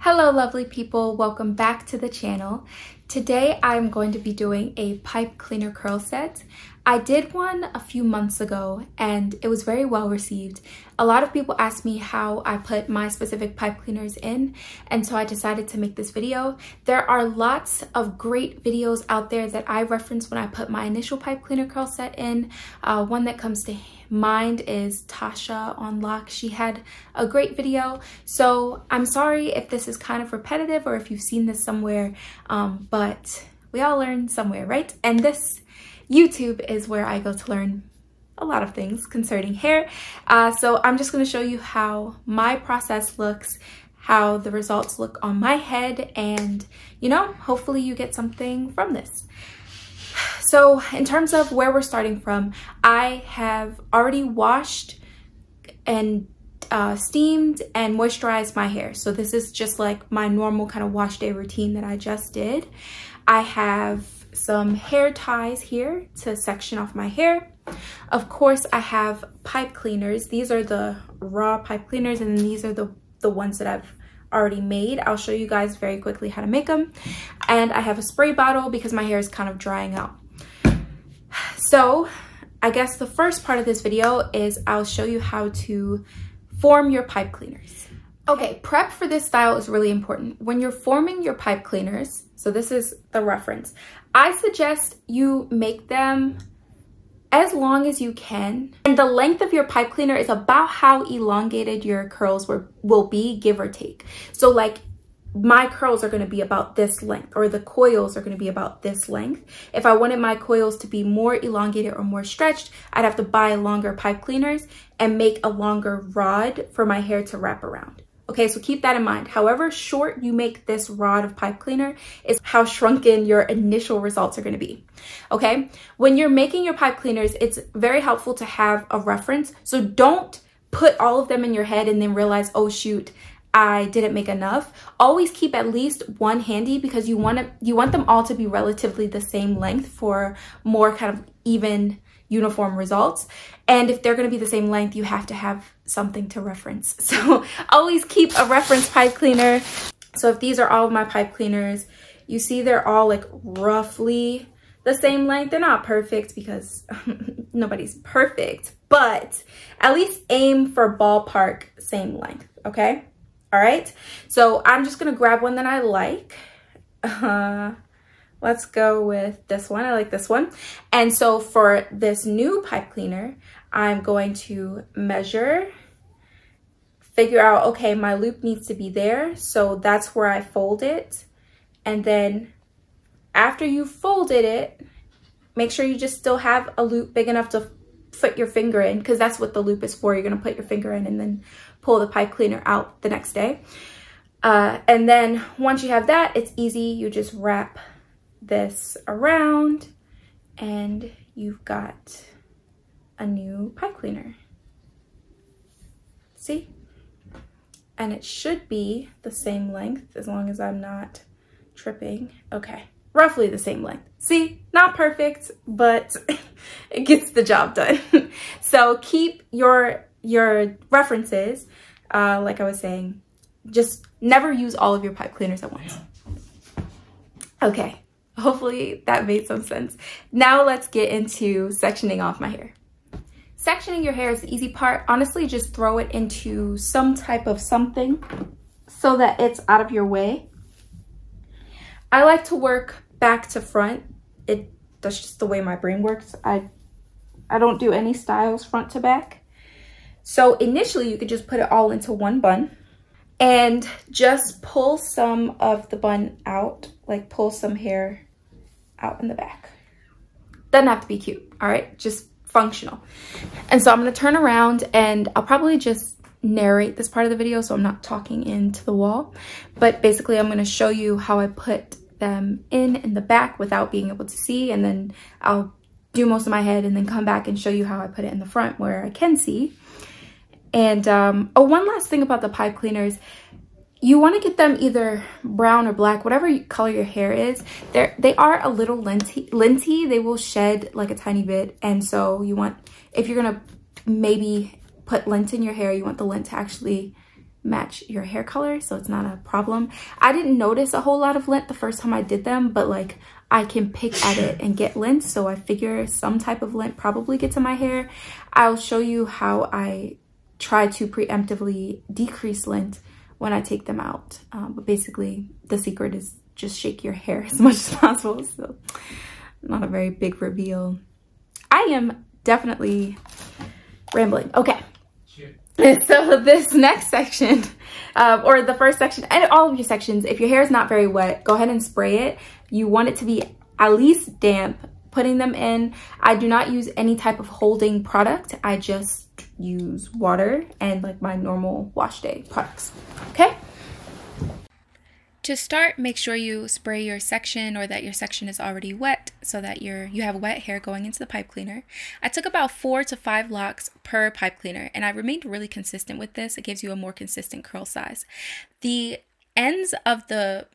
Hello lovely people, welcome back to the channel. Today I'm going to be doing a pipe cleaner curl set. I did one a few months ago and it was very well received. A lot of people asked me how I put my specific pipe cleaners in, and so I decided to make this video. There are lots of great videos out there that I reference when I put my initial pipe cleaner curl set in. One that comes to mind is Tasha on loc'd. She had a great video, so I'm sorry if this is kind of repetitive or if you've seen this somewhere, but we all learn somewhere, right? And this YouTube is where I go to learn a lot of things concerning hair. So I'm just going to show you how my process looks, how the results look on my head, and you know, hopefully you get something from this. So in terms of where we're starting from, I have already washed and steamed and moisturized my hair. So this is just like my normal kind of wash day routine that I just did. I have some hair ties here to section off my hair. Of course, I have pipe cleaners. These are the raw pipe cleaners, and then these are the ones that I've already made. I'll show you guys very quickly how to make them. And I have a spray bottle because my hair is kind of drying out. So I guess the first part of this video is I'll show you how to form your pipe cleaners. Okay, prep for this style is really important. When you're forming your pipe cleaners, so this is the reference, I suggest you make them as long as you can. And the length of your pipe cleaner is about how elongated your curls will be, give or take. So like my curls are going to be about this length, or the coils are going to be about this length. If I wanted my coils to be more elongated or more stretched, I'd have to buy longer pipe cleaners and make a longer rod for my hair to wrap around. Okay, so keep that in mind. However short you make this rod of pipe cleaner is how shrunken your initial results are going to be. Okay, when you're making your pipe cleaners, it's very helpful to have a reference. So don't put all of them in your head and then realize, oh shoot, I didn't make enough. Always keep at least one handy, because you want them all to be relatively the same length for more kind of even, uniform results. And if they're going to be the same length, you have to have something to reference. So always keep a reference pipe cleaner. So if these are all of my pipe cleaners, you see they're all like roughly the same length. They're not perfect because nobody's perfect, but at least aim for ballpark same length. Okay. All right. So I'm just going to grab one that I like. Let's go with this one. I like this one. And so for this new pipe cleaner, I'm going to measure, figure out, okay, my loop needs to be there. So that's where I fold it. And then after you folded it, make sure you just still have a loop big enough to fit your finger in, because that's what the loop is for. You're going to put your finger in and then pull the pipe cleaner out the next day. And then once you have that, it's easy. You just wrap this around and you've got a new pipe cleaner. See? And it should be the same length as long as I'm not tripping. Okay, roughly the same length. See, not perfect, but it gets the job done. So keep your references, like I was saying, just never use all of your pipe cleaners at once. Okay. Hopefully that made some sense. Now let's get into sectioning off my hair. Sectioning your hair is the easy part. Honestly, just throw it into some type of something so that it's out of your way. I like to work back to front. That's just the way my brain works. I don't do any styles front to back. So initially you could just put it all into one bun and just pull some of the bun out, like pull some hair out in the back. Doesn't have to be cute, all right? Just functional. And so I'm going to turn around and I'll probably just narrate this part of the video so I'm not talking into the wall. But basically I'm going to show you how I put them in the back without being able to see, and then I'll do most of my head and then come back and show you how I put it in the front where I can see. And oh, one last thing about the pipe cleaners. You want to get them either brown or black, whatever color your hair is. They are a little linty. They will shed like a tiny bit. And so you want, if you're going to maybe put lint in your hair, you want the lint to actually match your hair color, so it's not a problem. I didn't notice a whole lot of lint the first time I did them, but like I can pick at it and get lint, so I figure some type of lint probably gets in my hair. I'll show you how I try to preemptively decrease lint when I take them out. But basically the secret is just shake your hair as much as possible. So not a very big reveal. I am definitely rambling. Okay. So this next section, or the first section, and all of your sections, if your hair is not very wet, go ahead and spray it. You want it to be at least damp. Putting them in, I do not use any type of holding product. I just use water and like my normal wash day products. Okay. To start, make sure you spray your section, or that your section is already wet, so that you have wet hair going into the pipe cleaner. I took about 4 to 5 locks per pipe cleaner, and I remained really consistent with this. It gives you a more consistent curl size. The ends of the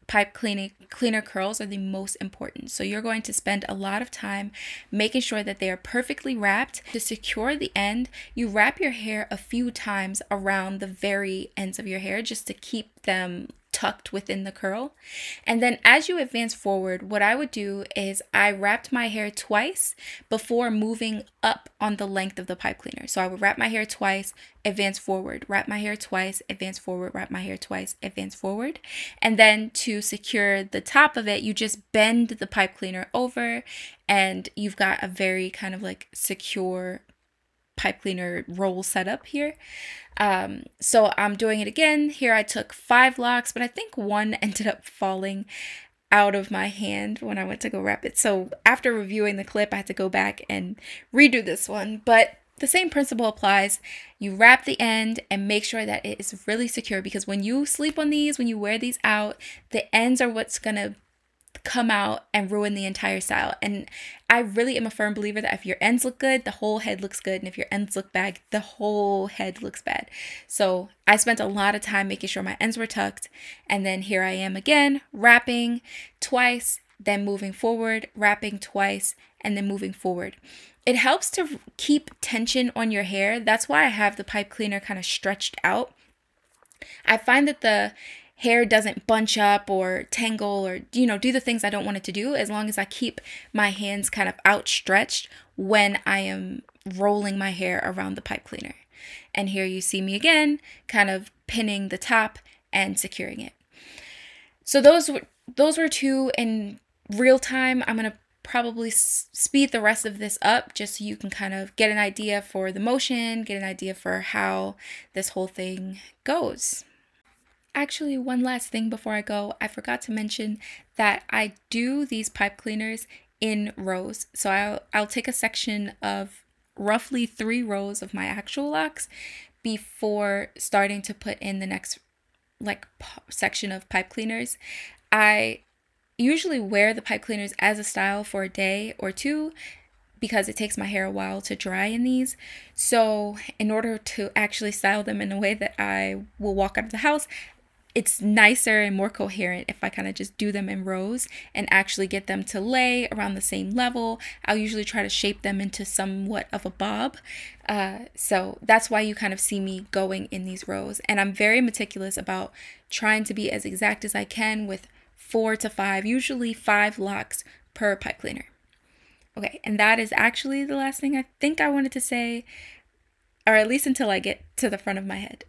pipe cleaner curls are the most important, so you're going to spend a lot of time making sure that they are perfectly wrapped. To secure the end, you wrap your hair a few times around the very ends of your hair just to keep them tucked within the curl. And then as you advance forward, what I would do is I wrapped my hair twice before moving up on the length of the pipe cleaner. So I would wrap my hair twice, advance forward, wrap my hair twice, advance forward, wrap my hair twice, advance forward. And then to secure the top of it, you just bend the pipe cleaner over, and you've got a very kind of like secure pipe cleaner roll setup here. So I'm doing it again. Here I took 5 locks, but I think one ended up falling out of my hand when I went to go wrap it. So after reviewing the clip, I had to go back and redo this one. But the same principle applies. You wrap the end and make sure that it is really secure, because when you sleep on these, when you wear these out, the ends are what's gonna come out and ruin the entire style. And I really am a firm believer that if your ends look good, the whole head looks good, and if your ends look bad, the whole head looks bad. So I spent a lot of time making sure my ends were tucked, and then here I am again, wrapping twice, then moving forward, wrapping twice, and then moving forward. It helps to keep tension on your hair. That's why I have the pipe cleaner kind of stretched out. I find that the hair doesn't bunch up or tangle or, do the things I don't want it to do, as long as I keep my hands kind of outstretched when I am rolling my hair around the pipe cleaner. And here you see me again, kind of pinning the top and securing it. So those were 2 in real time. I'm going to probably speed the rest of this up just so you can kind of get an idea for the motion, get an idea for how this whole thing goes. Actually, one last thing before I go, I forgot to mention that I do these pipe cleaners in rows. So I'll take a section of roughly 3 rows of my actual locks before starting to put in the next section of pipe cleaners. I usually wear the pipe cleaners as a style for a day or 2 because it takes my hair a while to dry in these. So in order to actually style them in a way that I will walk out of the house, it's nicer and more coherent if I kind of just do them in rows and actually get them to lay around the same level. I'll usually try to shape them into somewhat of a bob. So that's why you kind of see me going in these rows. And I'm very meticulous about trying to be as exact as I can with 4 to 5, usually 5 locks per pipe cleaner. Okay, and that is actually the last thing I think I wanted to say, or at least until I get to the front of my head.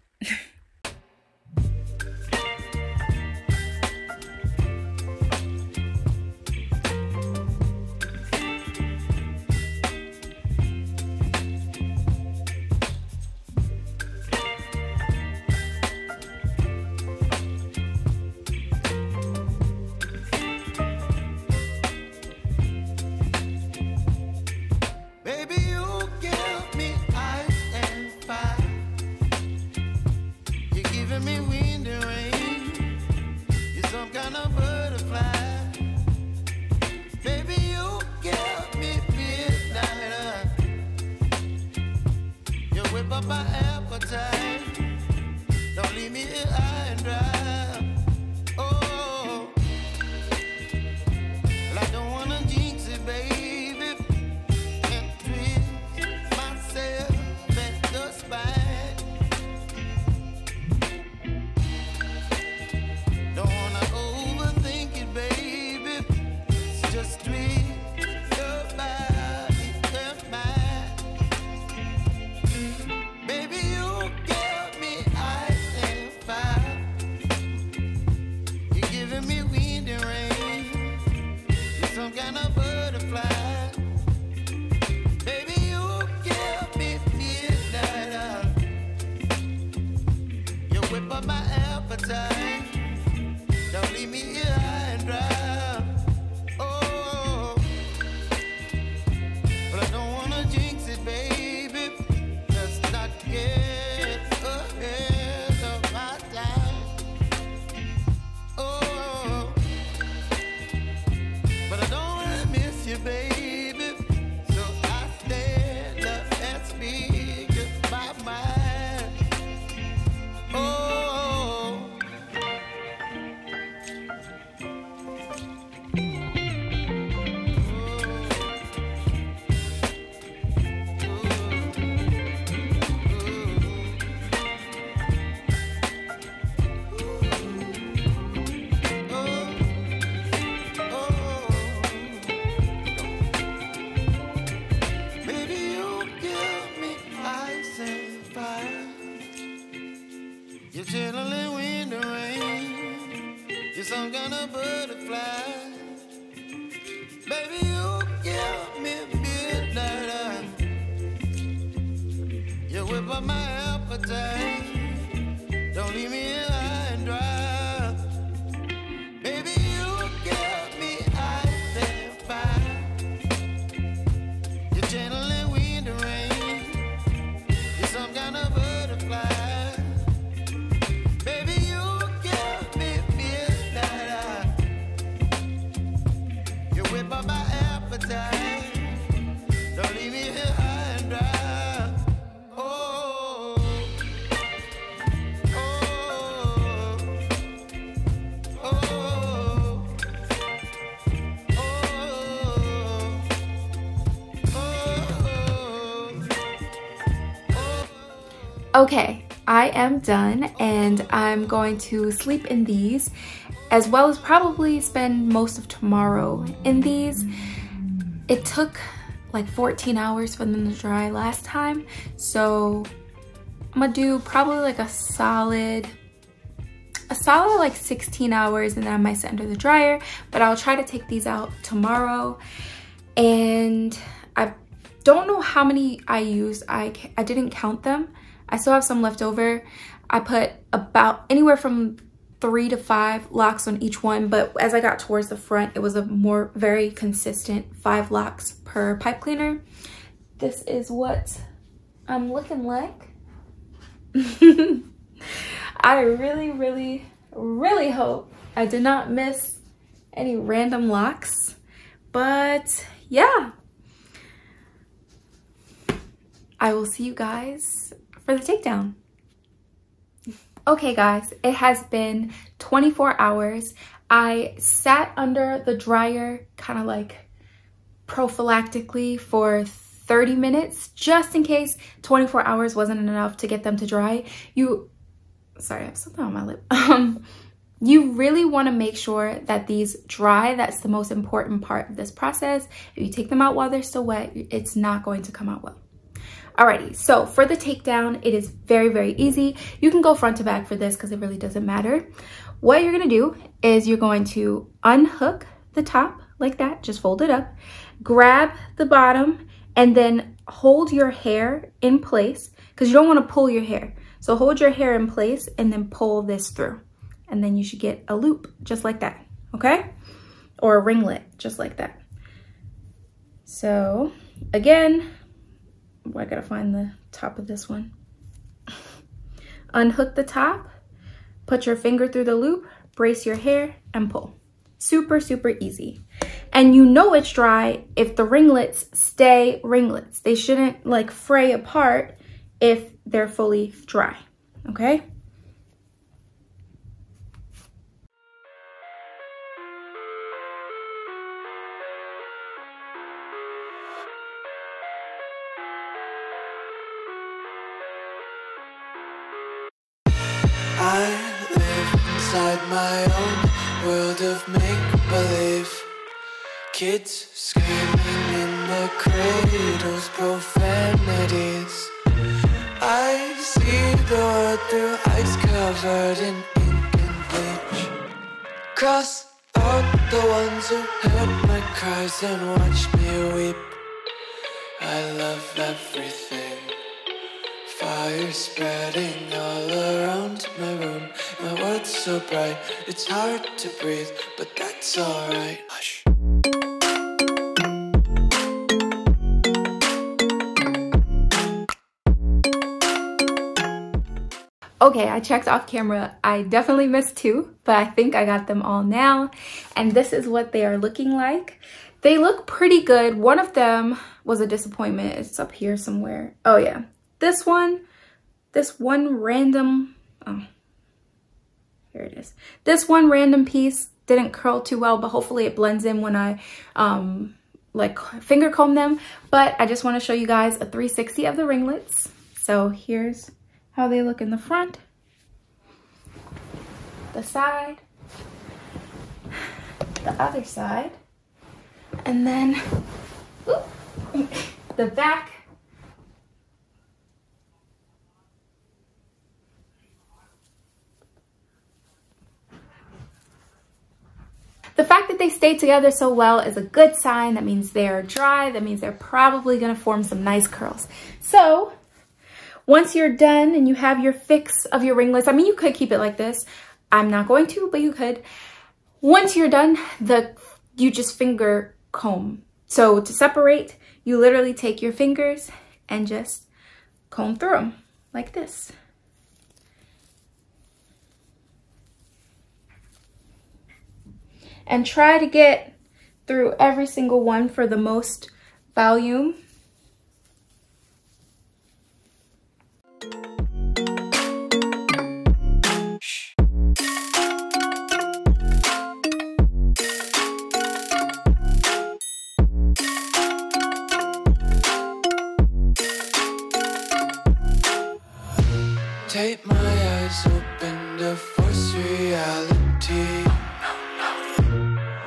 You're some kind of butterfly. Baby, you give me midnight. You whip up my appetite. Don't leave me here high and dry. Baby, you give me ice and fire. You're channeling wind and rain. You're some kind of butterfly. Baby, you give me midnight. You whip up my appetite. Don't leave me here high and dry. Okay, I am done and I'm going to sleep in these as well as probably spend most of tomorrow in these. It took like 14 hours for them to dry last time, so I'm gonna do probably like a solid like 16 hours and then I might set under the dryer, but I'll try to take these out tomorrow. And I don't know how many I used. I didn't count them. I still have some left over. I put about anywhere from 3 to 5 locks on each one, but as I got towards the front, it was a very consistent 5 locks per pipe cleaner. This is what I'm looking like. I really hope I did not miss any random locks, but yeah. I will see you guys for the takedown. Okay guys, it has been 24 hours. I sat under the dryer kind of like prophylactically for 30 minutes just in case 24 hours wasn't enough to get them to dry. Sorry, I have something on my lip. You really want to make sure that these dry. That's the most important part of this process. If you take them out while they're still wet, it's not going to come out well. Alrighty, so for the takedown, it is very easy. You can go front to back for this because it really doesn't matter. What you're gonna do is you're going to unhook the top like that, just fold it up, grab the bottom, and then hold your hair in place because you don't want to pull your hair. So hold your hair in place and then pull this through. And then you should get a loop just like that, okay? Or a ringlet, just like that. So again, I gotta find the top of this one. Unhook the top, put your finger through the loop, brace your hair, and pull. Super easy. And you know it's dry if the ringlets stay ringlets. They shouldn't like fray apart if they're fully dry, okay? I live inside my own world of make-believe. Kids screaming in the cradles, profanities. I see the world through ice covered in ink and bleach. Cross out the ones who heard my cries and watched me weep. I love everything. Fire spreading all around my room. My world's so bright, it's hard to breathe, but that's alright. Hush. Okay, I checked off camera. I definitely missed 2, but I think I got them all now. And this is what they are looking like. They look pretty good. One of them was a disappointment. It's up here somewhere. Oh yeah. This one random, oh, here it is. This one random piece didn't curl too well, but hopefully it blends in when I like finger comb them. But I just want to show you guys a 360 of the ringlets. So here's how they look in the front, the side, the other side, and then the back. The fact that they stay together so well is a good sign. That means they're dry. That means they're probably going to form some nice curls. So once you're done and you have your fix of your ringlets, I mean, you could keep it like this. I'm not going to, but you could. Once you're done, you just finger comb. So to separate, you literally take your fingers and just comb through them like this. And try to get through every single one for the most volume. Take my eyes open to force reality.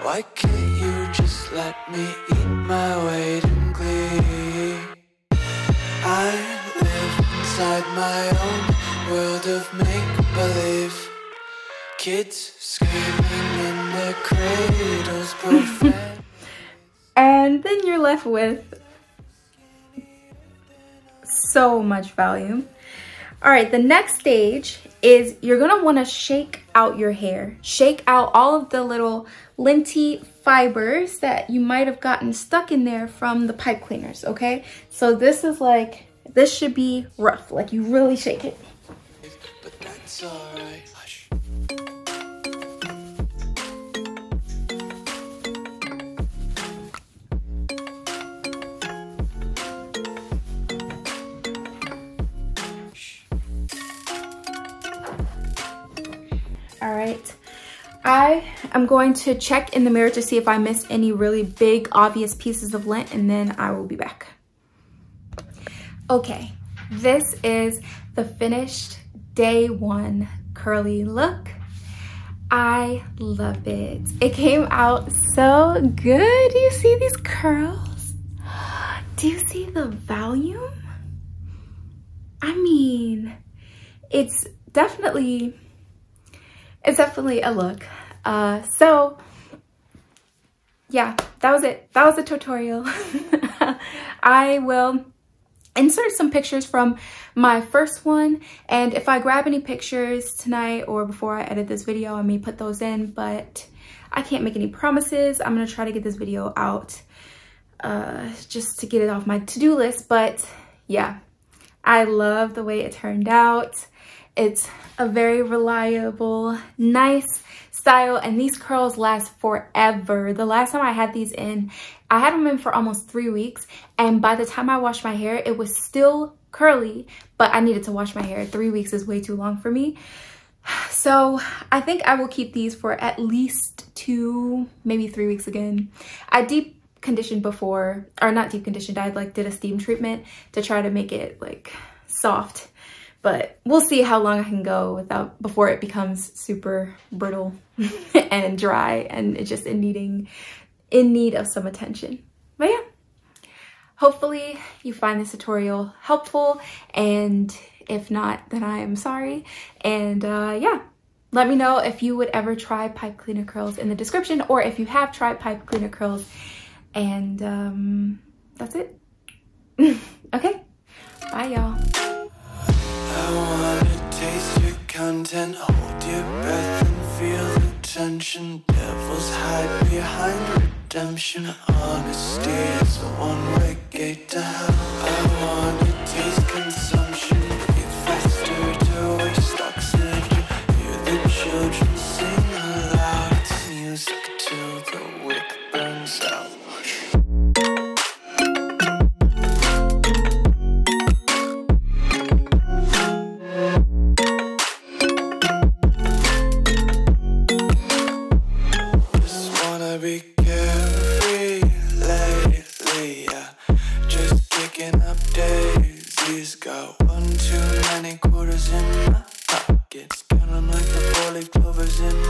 Why can't you just let me eat my weight in glee? I live inside my own world of make-believe. Kids screaming in their cradles, profane. And then you're left with so much volume. All right, the next stage is you're gonna wanna shake out your hair. Shake out all of the little linty fibers that you might have gotten stuck in there from the pipe cleaners, okay? So this is like, this should be rough, like you really shake it. But that's alright. Hush. All right, I am going to check in the mirror to see if I miss any really big, obvious pieces of lint, and then I will be back. Okay, this is the finished day one curly look. I love it. It came out so good. Do you see these curls? Do you see the volume? I mean, it's definitely a look. So yeah, that was it. That was the tutorial. I will insert some pictures from my first one, and if I grab any pictures tonight or before I edit this video, I may put those in, but I can't make any promises. I'm gonna try to get this video out just to get it off my to-do list. But yeah, I love the way it turned out. It's a very reliable, nice style, and these curls last forever. The last time I had these in, I had them in for almost 3 weeks, and by the time I washed my hair, it was still curly, but I needed to wash my hair. 3 weeks is way too long for me. So I think I will keep these for at least 2, maybe 3 weeks again. I deep conditioned before, or not deep conditioned, I like did a steam treatment to try to make it like soft. But we'll see how long I can go before it becomes super brittle and dry and it's just in need of some attention. But yeah, hopefully you find this tutorial helpful, and if not, then I am sorry. And yeah, let me know if you would ever try pipe cleaner curls in the description, or if you have tried pipe cleaner curls. And that's it. Okay, bye y'all. I wanna taste your content, hold your breath and feel the tension. Devils hide behind redemption. Honesty is a one-way gate to hell. I wanna taste consumption, breathe faster to waste oxygen. Hear the children sing aloud. It's music till the wick burns out. Be carefree lately, yeah. Just kicking up daisies. Got 1 too many quarters in my pockets. Counting like the 4-leaf clovers in